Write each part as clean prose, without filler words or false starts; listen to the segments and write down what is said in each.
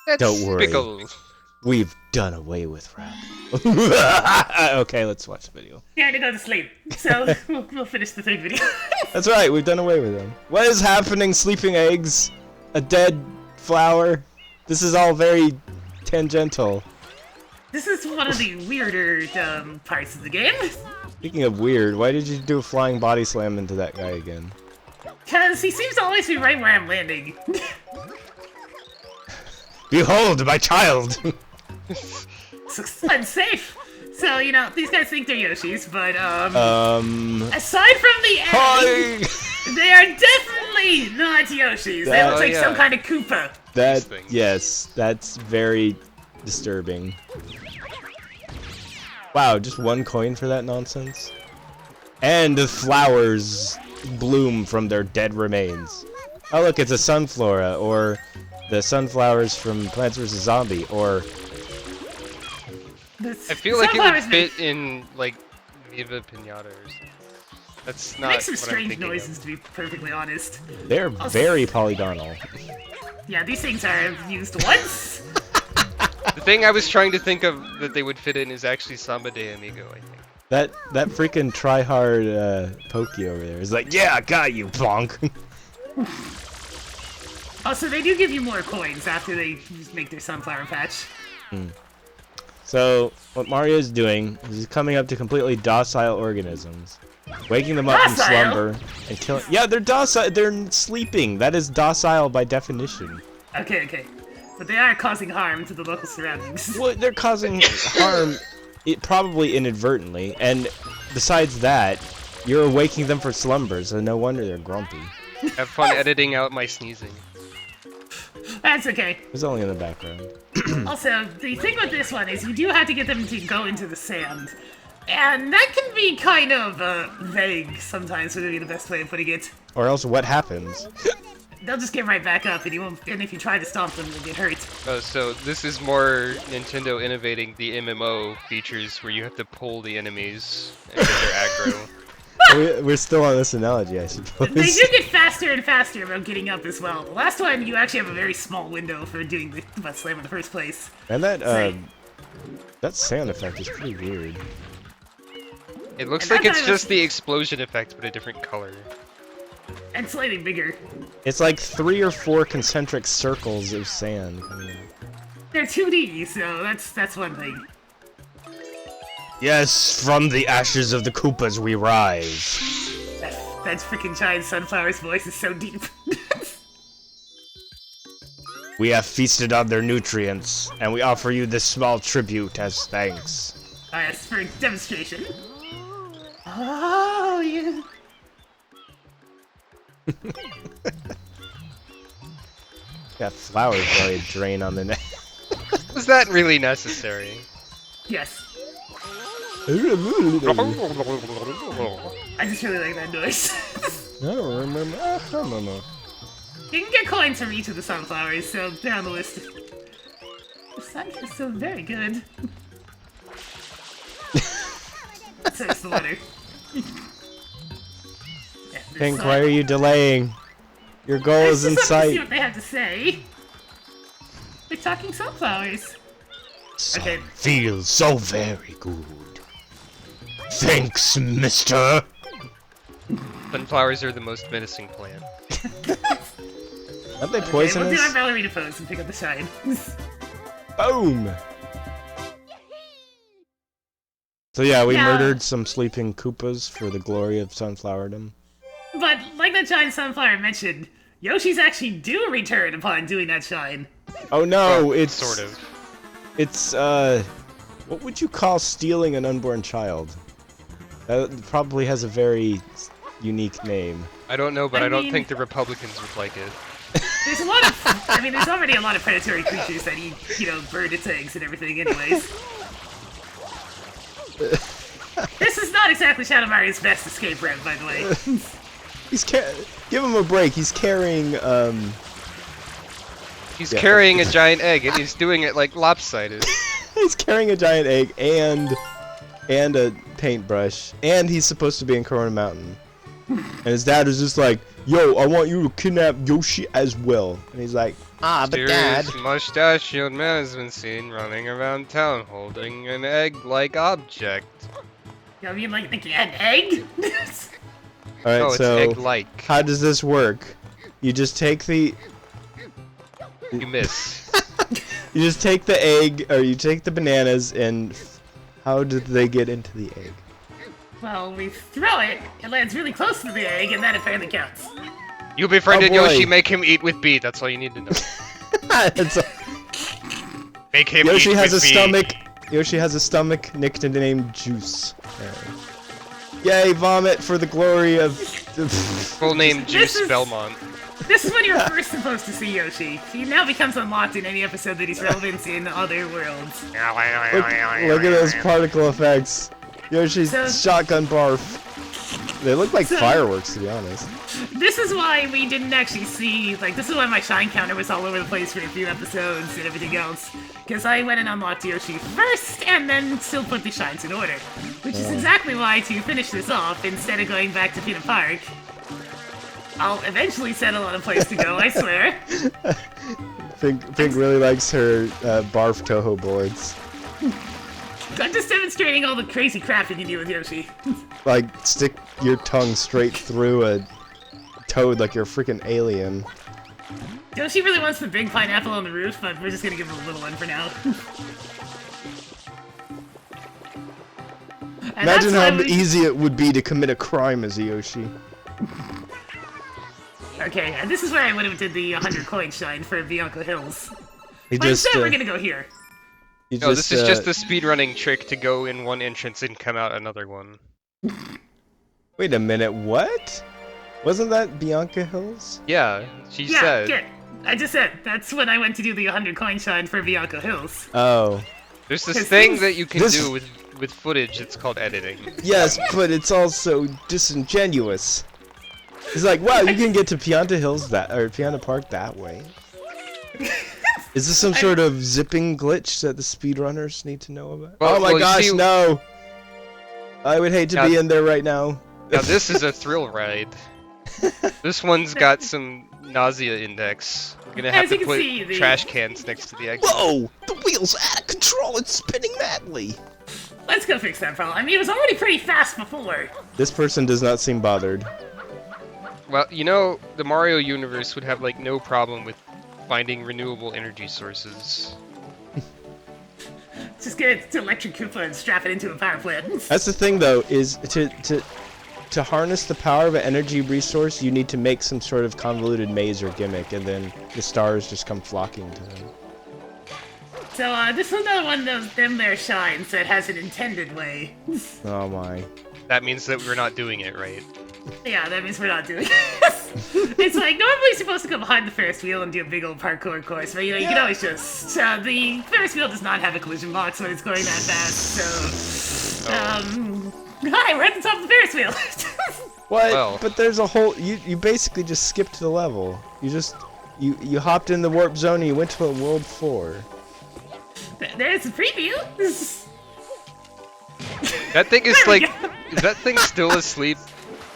That's Don't worry. Pickles. We've done away with Raocow. Okay, let's watch the video. Yeah, to go to sleep. So we'll finish the third video. That's right, we've done away with him. What is happening, sleeping eggs? A dead flower? This is all very tangential. This is one of the weirder parts of the game. Speaking of weird, why did you do a flying body slam into that guy again? Because he seems to always be right where I'm landing. Behold, my child! It's unsafe. So, you know, these guys think they're Yoshis, but, aside from the egg, they are definitely not Yoshis. They look like some kind of Koopa. Yes, that's very disturbing. Wow, just 1 coin for that nonsense? And the flowers bloom from their dead remains. Oh look, it's a sunflora, or the sunflowers from Plants vs. Zombie, or... I feel like it would fit in, like, Viva Pinata or something. That's not makes some what I'm strange thinking noises, of. to be perfectly honest. They're very polygonal. Yeah, these things are used once. The thing I was trying to think of that they would fit in is actually Samba de Amigo, I think. That freaking try-hard Pokey over there is like, yeah, I got you, bonk. Also, they do give you more coins after they make their sunflower patch. So, what Mario's doing is he's coming up to completely docile organisms, waking them up from slumber, and killing. Yeah, they're docile. They're sleeping. That is docile by definition. Okay. But they are causing harm to the local surroundings. Well, they're causing harm, probably inadvertently, and besides that, you're waking them from slumber, so no wonder they're grumpy. Have fun editing out my sneezing. That's okay. It's only in the background. Also, the thing with this one is you do have to get them to go into the sand. And that can be kind of vague sometimes, would be the best way of putting it. Or else what happens? They'll just get right back up, and, and if you try to stomp them, they'll get hurt. Oh, so this is more Nintendo innovating the MMO features where you have to pull the enemies and get their aggro. We're still on this analogy, I suppose. They do get faster and faster about getting up as well. The last one, you actually have a very small window for doing the butt slam in the first place. And that sound effect is pretty weird. It looks like it's just the explosion effect, but a different color. And slightly bigger. It's like 3 or 4 concentric circles of sand. They're 2D, so that's one thing. Yes, from the ashes of the Koopas we rise. That freaking giant sunflower's voice is so deep. We have feasted on their nutrients, and we offer you this small tribute as thanks. Yes, for demonstration. Oh, yeah. Got flowers probably drain on the neck. Was that really necessary? Yes. I I just really like that noise. don't remember. I don't know. You can get coins from each of the sunflowers, so they're on the list. The sun is so very good. So is the water. Yeah, Pink, why are you delaying? Your goal is in To see sight. what they have to say. They're talking sunflowers. Okay. Feels so very good. Thanks, mister. Sunflowers are the most menacing plant. Aren't they Okay, poisonous? we'll do our ballerina pose and pick up the shine. Boom! So yeah, we Yeah. murdered some sleeping Koopas for the glory of sunflowerdom. But, like that giant sunflower mentioned, Yoshis actually do return upon doing that shine. Oh no, Well, it's... sort of. It's, what would you call stealing an unborn child? That probably has a very unique name. I don't know, but I I don't mean- think the Republicans would like it. There's a lot of, I mean, there's already a lot of predatory creatures that eat, you know, bird its eggs and everything anyways. This is not exactly Shadow Mario's best escape route, by the way. Give him a break, he's carrying, He's Yeah. carrying a giant egg, and he's doing it like lopsided. he's carrying a giant egg and a paintbrush, and he's supposed to be in Corona Mountain. And his dad is just like, yo, I want you to kidnap Yoshi as well. And he's like, Ah, but Dad. Mysterious mustachioed man has been seen running around town holding an egg-like object. You mean like an egg? Alright, No, it's so egg-like. how does this work? You just take the... You miss. You just take the egg, or you take the bananas, and how did they get into the egg? Well, we throw it, it lands really close to the egg, and that apparently counts. You befriended Oh, boy. Yoshi, make him eat with B, that's all you need to know. Make him Yoshi eat has a with B. stomach. Yoshi has a stomach nicknamed Juice. Yay, vomit for the glory of... Full name Juice Belmont. This is when you're first supposed to see Yoshi. He now becomes unlocked in any episode that he's relevant in other worlds. Look at those particle effects. Yoshi's shotgun barf. They look like fireworks, to be honest. This is why we didn't actually see, like, this is why my shine counter was all over the place for a few episodes and everything else. Because I went and unlocked Yoshi first, and then still put the shines in order. Which is exactly why, to finish this off, instead of going back to Pinna Park, I'll eventually settle on a place to go, I swear. Pink really likes her barf Toho boards. I'm just demonstrating all the crazy crap you can do with Yoshi. Like, stick your tongue straight through a toad like you're a freaking alien. Yoshi really wants the big pineapple on the roof, but we're just gonna give him a little one for now. Imagine how easy it would be to commit a crime as a Yoshi. Okay, and this is where I would have did the 100 coin shine for Bianco Hills. You But instead, we're gonna go here. No, this is just the speedrunning trick to go in one entrance and come out another one. Wait a minute, what? Wasn't that Bianca Hills? Yeah, she said. Yeah, I just said, that's when I went to do the 100 coin shine for Bianco Hills. Oh. There's this thing that you can do with footage, it's called editing. Yes, but it's also disingenuous. It's like, wow, you can get to Pinna Park that way. Is this some sort of zipping glitch that the speedrunners need to know about? Well, oh my gosh, no! I would hate to be in there right now. Now this is a thrill ride. This one's got some nausea index. We're gonna have to put trash cans next to the exit. Whoa! The wheel's out of control, it's spinning madly! Let's go fix that problem. I mean, it was already pretty fast before. This person does not seem bothered. Well, you know, the Mario universe would have, like, no problem with finding renewable energy sources. Just get it to Electric Koopa and strap it into a power plant. That's the thing, though, is to harness the power of an energy resource, you need to make some sort of convoluted maze or gimmick, and then the stars just come flocking to them. So, this is another one of them there shines that has an intended way. Oh my. That means that we're not doing it right. Yeah, that means we're not doing it. It's like, normally you're supposed to go behind the Ferris wheel and do a big old parkour course, but you know, you can always just... the Ferris wheel does not have a collision box when it's going that fast, so... Hi, we're at the top of the Ferris wheel! What? Well. But there's a whole... You basically just skipped the level. You just... You hopped in the warp zone and you went to a World 4. There's a preview! That thing is like... Is that thing still asleep?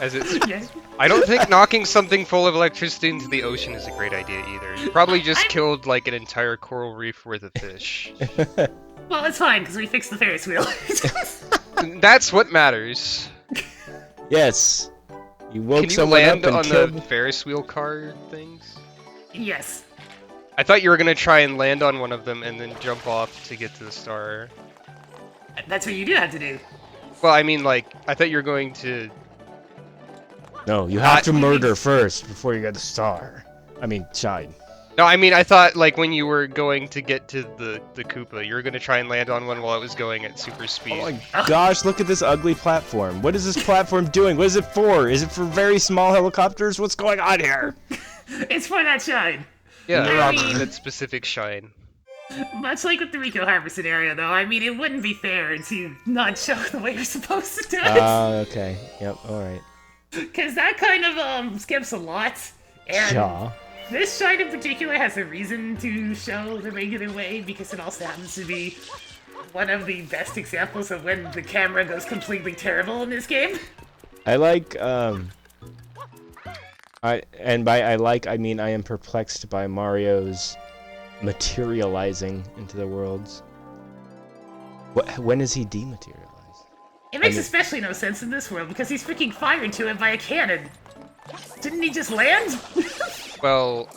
As it's... Yeah. I don't think knocking something full of electricity into the ocean is a great idea either. You probably just killed like an entire coral reef worth of fish. Well, it's fine, because we fixed the Ferris wheel. That's what matters. Yes. You woke Can you someone land up and on killed... the Ferris wheel car things? Yes. I thought you were gonna try and land on one of them and then jump off to get to the star. That's what you do have to do. Well, I mean, like, I thought you were going to... No, you have to murder first before you get the star. I mean, shine. No, I mean, I thought, like, when you were going to get to the Koopa, you were gonna try and land on one while it was going at super speed. Oh my gosh, look at this ugly platform. What is this platform doing? What is it for? Is it for very small helicopters? What's going on here? It's for that shine. Yeah, I mean- that specific shine. Much like with the Rico Harbor scenario, though, I mean, it wouldn't be fair to not show the way you're supposed to do it. Okay. Yep, alright. Because that kind of, skips a lot. And Yeah. this shine in particular has a reason to show the regular way, because it also happens to be one of the best examples of when the camera goes completely terrible in this game. I like, I mean I am perplexed by Mario's materializing into the worlds. When is he dematerialized? It makes especially no sense in this world because he's freaking fired to it by a cannon. Didn't he just land? Well,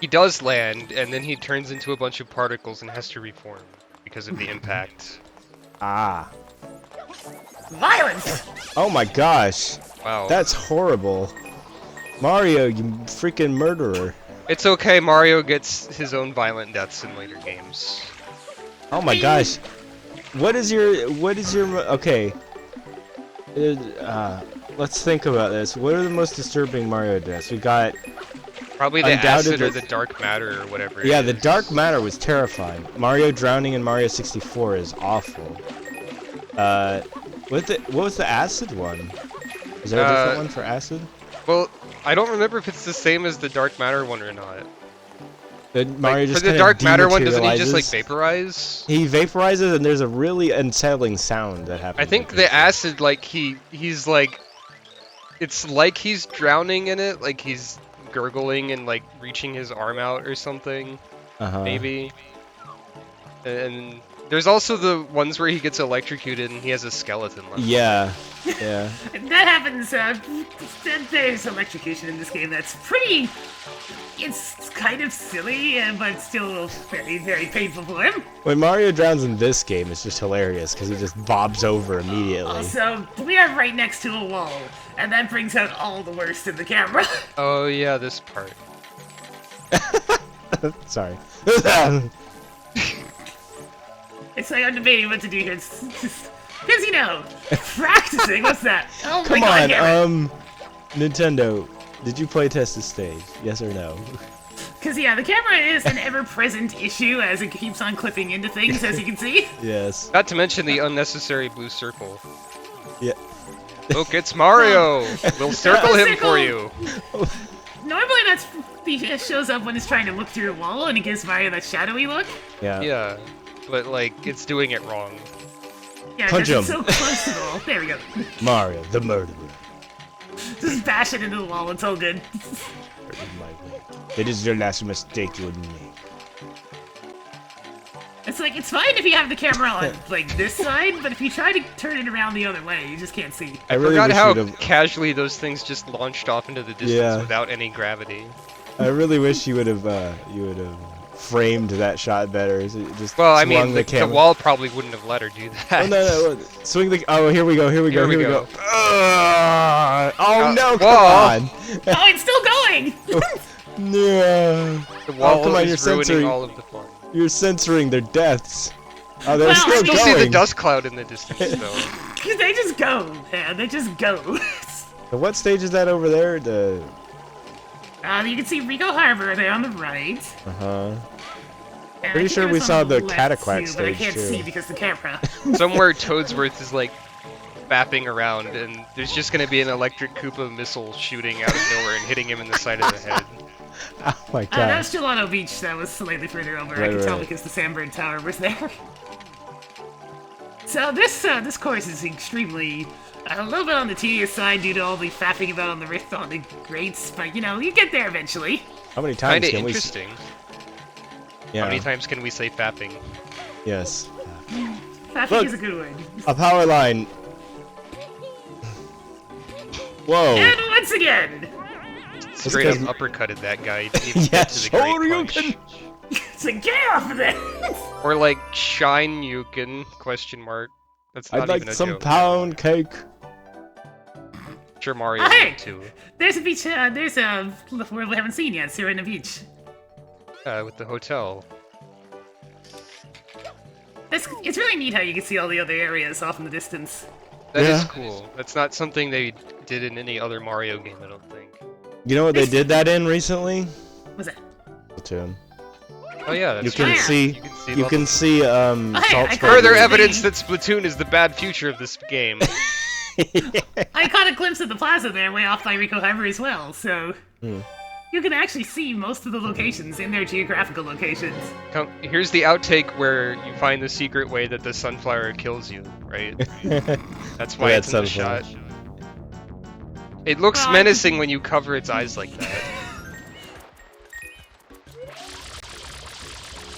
he does land, and then he turns into a bunch of particles and has to reform because of the impact. Ah. Violence! Oh my gosh. Wow. That's horrible. Mario, you freaking murderer. It's okay, Mario gets his own violent deaths in later games. Oh my gosh. What is your, okay. Let's think about this. What are the most disturbing Mario deaths? We got... Probably the acid or the dark matter or whatever. Yeah, the dark matter was terrifying. Mario drowning in Mario 64 is awful. What was the acid one? Is there a different one for acid? Well, I don't remember if it's the same as the dark matter one or not. Mario just for the dark matter one, doesn't he just like vaporize? He vaporizes, and there's a really unsettling sound that happens. I think the acid, like he's like, it's like he's drowning in it, like he's gurgling and like reaching his arm out or something. Maybe. And there's also the ones where he gets electrocuted and he has a skeleton left. Yeah. That happens. There's electrocution in this game that's pretty. It's kind of silly, but still very, very painful for him. When Mario drowns in this game, it's just hilarious because he just bobs over immediately. Also, we are right next to a wall, and that brings out all the worst in the camera. Oh yeah, this part. Sorry. It's like I'm debating what to do here. Because, you know, practicing, what's that? Oh Come my God, on, Nintendo, did you playtest this stage? Yes or no? Because, yeah, the camera is an ever-present issue as it keeps on clipping into things, as you can see. Yes. Not to mention the unnecessary blue circle. Yeah. Look, it's Mario! We'll circle him for you! Normally it shows up when it's trying to look through a wall and it gives Mario that shadowy look. Yeah, but like, it's doing it wrong. Yeah, because it's so close to the wall. There we go. Mario, the murderer. Just bash it into the wall, it's all good. It is your last mistake you would make. It's like, it's fine if you have the camera on, like, this side, but if you try to turn it around the other way, you just can't see. I forgot how casually those things just launched off into the distance without any gravity. I really wish you would have framed that shot better. Just well, I mean, the wall probably wouldn't have let her do that. Oh, no. Swing the... Oh, here we go. Oh, no, come on. Oh, it's still going! No. The wall is ruining all of the fun. You're censoring their deaths. Oh, they're still going. You still see the dust cloud in the distance, though. They just go, man. They just go. So what stage is that over there? You can see Raocow Harbor there on the right. Pretty sure we saw the Cataquack stage, but I can't see because the camera. Somewhere Toadsworth is, like, fapping around, and there's just gonna be an electric Koopa missile shooting out of nowhere and hitting him in the side of the head. Oh my god. That was Gelato Beach that was slightly further over. I could tell because the Sandbird Tower was there. So this course is extremely, a little bit on the tedious side due to all the faffing about on the rift on the grates, but you know, you get there eventually. How many times can we... Interesting. Yeah. How many times can we say fapping? Yes. Faffing is a good word. A power line. Whoa. And once again. Straight up uppercutted that guy. Didn't even get to the great punch. It's like, get off of there! Or like, shine you can, question mark. That's not even a joke. I'd like some pound cake. Sure, Mario would too. There's a beach, there's a where we haven't seen yet, so we're in a beach. With the hotel. It's really neat how you can see all the other areas off in the distance. That is cool. That's not something they did in any other Mario game, I don't think. You know what they did that in recently? What's that? Splatoon. Oh yeah, that's you can see Salt further evidence that Splatoon is the bad future of this game. I caught a glimpse of the plaza there way off by Raocow Harbor as well, so you can actually see most of the locations in their geographical locations. Here's the outtake where you find the secret way that the sunflower kills you, right? That's why it's in the shot. It looks menacing when you cover its eyes like that.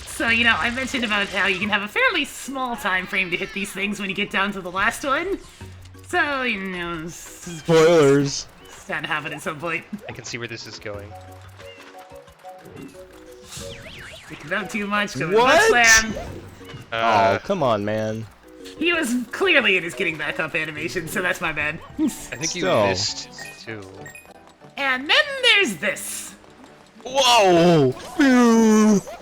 So, you know, I mentioned about how you can have a fairly small time frame to hit these things when you get down to the last one. So, you know... Spoilers! It's bound to happen at some point. I can see where this is going. Not too much. What? Slam. Oh, come on, man. He was clearly in his getting back up animation, so that's my bad. I think you missed, too. And then there's this. Whoa!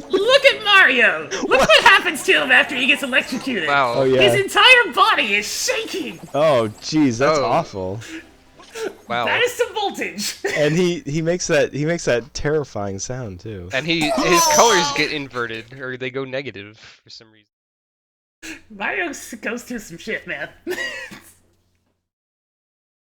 Look at Mario! Look what happens to him after he gets electrocuted. Wow. Oh, yeah. His entire body is shaking. Oh, jeez, that's awful. Wow. That is some voltage. And he makes that terrifying sound too. And his colors get inverted, or they go negative for some reason. Mario goes through some shit, man.